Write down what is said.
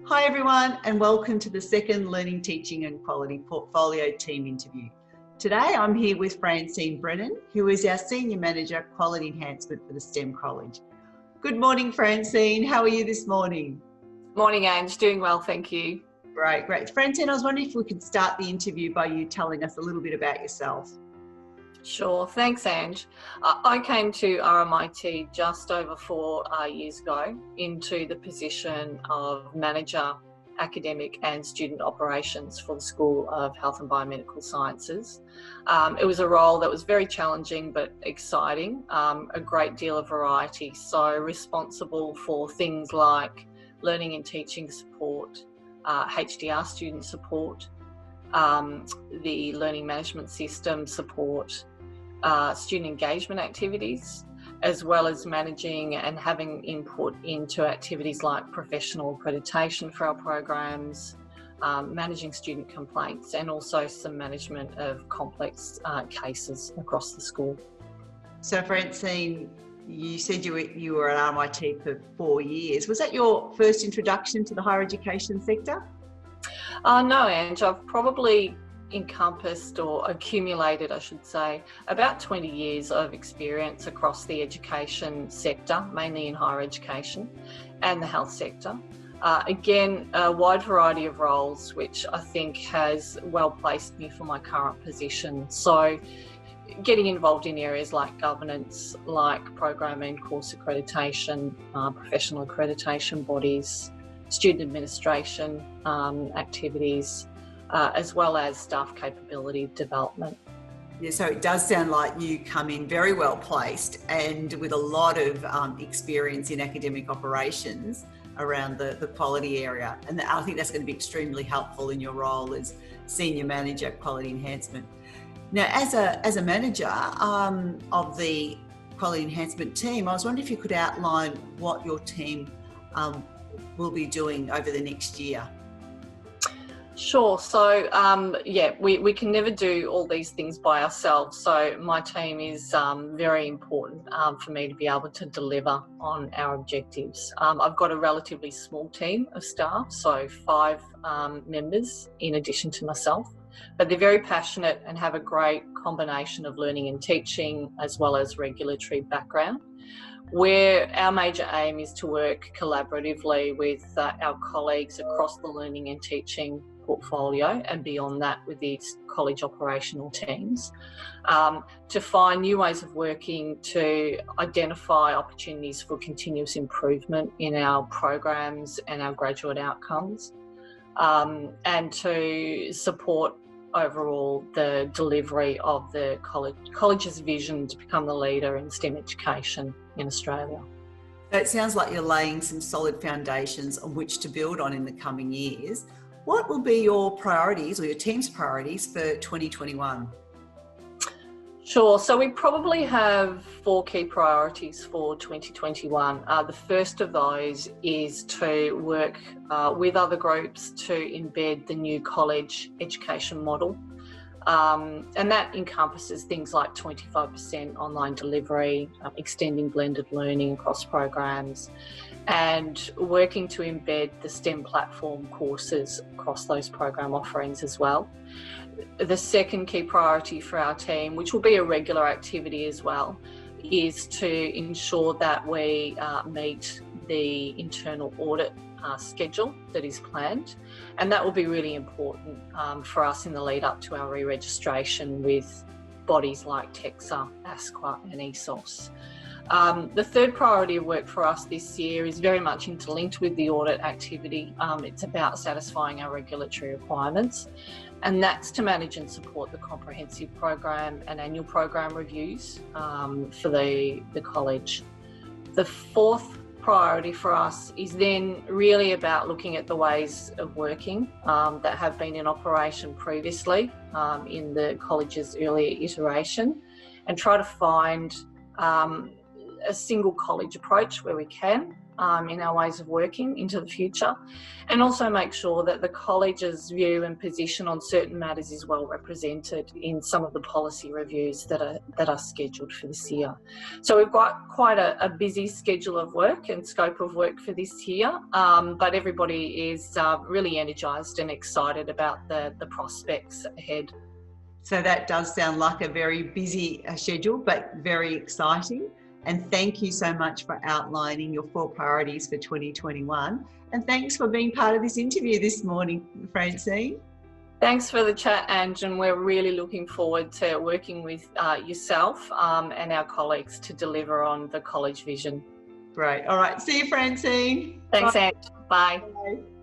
Hi everyone, and welcome to the second Learning, Teaching and Quality Portfolio Team interview. Today I'm here with Francine Brennan, who is our Senior Manager Quality Enhancement for the STEM College. Good morning, Francine. How are you this morning? Morning, Ange. Doing well, thank you. Great. Francine, I was wondering if we could start the interview by you telling us a little bit about yourself. Sure. Thanks, Ange. I came to RMIT just over 4 years ago into the position of Manager, Academic and Student Operations for the School of Health and Biomedical Sciences. It was a role that was very challenging but exciting, a great deal of variety. So responsible for things like learning and teaching support, HDR student support, the learning management system support, student engagement activities, as well as managing and having input into activities like professional accreditation for our programs, managing student complaints, and also some management of complex cases across the school. So Francine, you said you were at RMIT for 4 years. Was that your first introduction to the higher education sector? No, Ange, I've probably encompassed or accumulated, I should say, about 20 years of experience across the education sector, mainly in higher education and the health sector. Again, a wide variety of roles, which I think has well placed me for my current position. So getting involved in areas like governance, like program and course accreditation, professional accreditation bodies, student administration activities, as well as staff capability development. Yeah, so it does sound like you come in very well placed and with a lot of experience in academic operations around the quality area. And I think that's going to be extremely helpful in your role as Senior Manager Quality Enhancement. Now, as a manager of the Quality Enhancement team, I was wondering if you could outline what your team will be doing over the next year. Sure. So, we can never do all these things by ourselves. So my team is very important for me to be able to deliver on our objectives. I've got a relatively small team of staff, so 5 members in addition to myself, but they're very passionate and have a great combination of learning and teaching as well as regulatory background, where our major aim is to work collaboratively with our colleagues across the learning and teaching portfolio and beyond that with these college operational teams to find new ways of working, to identify opportunities for continuous improvement in our programs and our graduate outcomes, and to support overall the delivery of the college's vision to become the leader in STEM education in Australia. It sounds like you're laying some solid foundations on which to build on in the coming years. What will be your priorities or your team's priorities for 2021? Sure. So we probably have 4 key priorities for 2021. The first of those is to work with other groups to embed the new college education model. And that encompasses things like 25% online delivery, extending blended learning across programs, and working to embed the STEM platform courses across those program offerings as well. The second key priority for our team, which will be a regular activity as well, is to ensure that we meet the internal audit schedule that is planned, and that will be really important for us in the lead up to our re-registration with bodies like TEQSA, ASQA and ESOS. The third priority of work for us this year is very much interlinked with the audit activity. It's about satisfying our regulatory requirements, and that's to manage and support the comprehensive program and annual program reviews for the college. The fourth priority for us is then really about looking at the ways of working that have been in operation previously in the college's earlier iteration, and try to find a single college approach where we can in our ways of working into the future, and also make sure that the college's view and position on certain matters is well represented in some of the policy reviews that are scheduled for this year. So we've got quite a busy schedule of work and scope of work for this year, but everybody is really energised and excited about the prospects ahead. So that does sound like a very busy schedule, but very exciting. And thank you so much for outlining your 4 priorities for 2021. And thanks for being part of this interview this morning, Francine. Thanks for the chat, Ange, and we're really looking forward to working with yourself and our colleagues to deliver on the college vision. Great. All right. See you, Francine. Thanks, Bye. Ange. Bye. Bye.